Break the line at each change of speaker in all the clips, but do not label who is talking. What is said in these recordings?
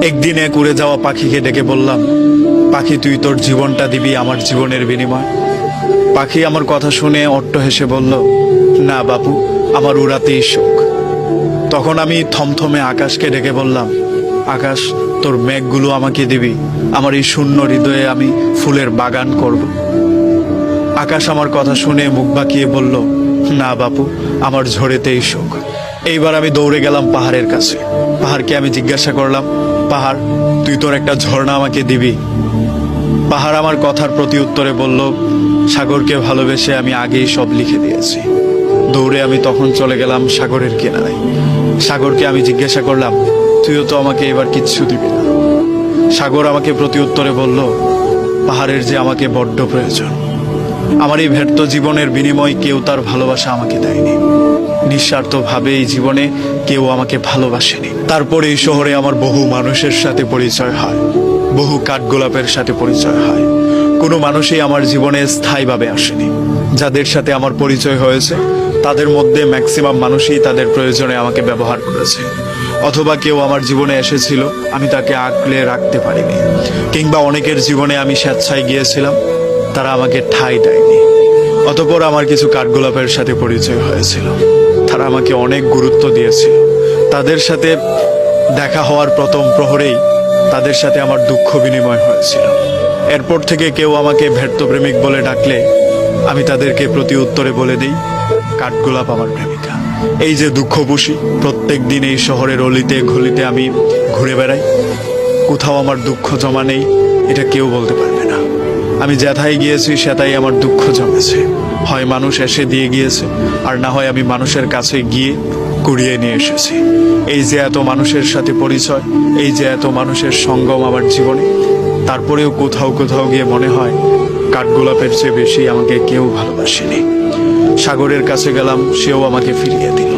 একদিন এক উড়ে যাওয়া পাখিকে ডেকে বললাম, পাখি তুই তোর জীবনটা দিবি আমার জীবনের বিনিময়। পাখি আমার কথা শুনে অট্ট হেসে বলল, না বাপু, আমার উড়াতেই শোক। তখন আমি থমথমে আকাশকে ডেকে বললাম, আকাশ তোর মেঘগুলো আমাকে দিবি, আমার এই শূন্য হৃদয়ে আমি ফুলের বাগান করব। আকাশ আমার কথা শুনে মুখ বাঁকিয়ে বলল, না বাপু, আমার ঝড়েতেই শোক। এইবার আমি দৌড়ে গেলাম পাহাড়ের কাছে। পাহাড়কে আমি জিজ্ঞাসা করলাম, পাহাড় তুই তোর একটা ঝর্ণা আমাকে দিবি? পাহাড় আমার কথার প্রতি উত্তরে বলল, সাগরকে ভালোবেসে আমি আগেই সব লিখে দিয়েছি। দৌড়ে আমি তখন চলে গেলাম সাগরের কিনারায়। সাগরকে আমি জিজ্ঞাসা করলাম, তুইও তো আমাকে এবার কিচ্ছু দিবি না? সাগর আমাকে প্রতি উত্তরে বলল, পাহাড়ের যে আমাকে বড্ড প্রয়োজন। আমার এই ব্যর্থ জীবনের বিনিময় কেউ তার ভালোবাসা আমাকে দেয়নি। নিঃস্বার্থভাবে এই জীবনে কেউ আমাকে ভালোবাসেনি। তারপরে এই শহরে আমার বহু মানুষের সাথে পরিচয় হয়, বহু কাঠগোলাপের সাথে পরিচয় হয়। কোনো মানুষই আমার জীবনে স্থায়ীভাবে আসেনি। যাদের সাথে আমার পরিচয় হয়েছে তাদের মধ্যে ম্যাক্সিমাম মানুষই তাদের প্রয়োজনে আমাকে ব্যবহার করেছে, অথবা কেউ আমার জীবনে এসেছিল, আমি তাকে আগলে রাখতে পারিনি। কিংবা অনেকের জীবনে আমি স্বেচ্ছায় গিয়েছিলাম, তারা আমাকে ঠাঁই দেয়নি। অতঃপর আমার কিছু কাঠগোলাপের সাথে পরিচয় হয়েছিল, তারা আমাকে অনেক গুরুত্ব দিয়েছিল। তাদের সাথে দেখা হওয়ার প্রথম প্রহরেই তাদের সাথে আমার দুঃখ বিনিময় হয়েছিল। এরপর থেকে কেউ আমাকে ব্যর্থ প্রেমিক বলে ডাকলে আমি তাদেরকে প্রতি উত্তরে বলে দিই, কাঠগোলাপ আমার প্রেমিকা। এই যে দুঃখ পুষি, প্রত্যেক দিন এই শহরের অলিতে গলিতে আমি ঘুরে বেড়াই, কোথাও আমার দুঃখ জমা নেই এটা কেউ বলতে পারবে না। আমি যেথায় গিয়েছি সেটাই আমার দুঃখ জমেছে। হয় মানুষ এসে দিয়ে গিয়েছে, আর না হয় আমি মানুষের কাছে গিয়ে কুড়িয়ে নিয়ে এসেছি। এই যে এত মানুষের সাথে পরিচয়, এই যে এত মানুষের সঙ্গম আমার জীবনে, তারপরেও কোথাও কোথাও গিয়ে মনে হয় কাঠগোলাপের চেয়ে বেশি আমাকে কেউ ভালোবাসেনি। সাগরের কাছে গেলাম, সেও আমাকে ফিরিয়ে দিল।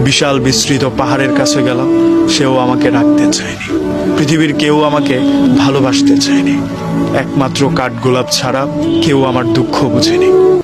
বিশাল বিস্তৃত পাহাড়ের কাছে গেলাম, সেও আমাকে রাখতে চায়নি। পৃথিবীর কেউ আমাকে ভালোবাসতে চায়নি। একমাত্র কাঠগোলাপ ছাড়া কেউ আমার দুঃখ বুঝেনি।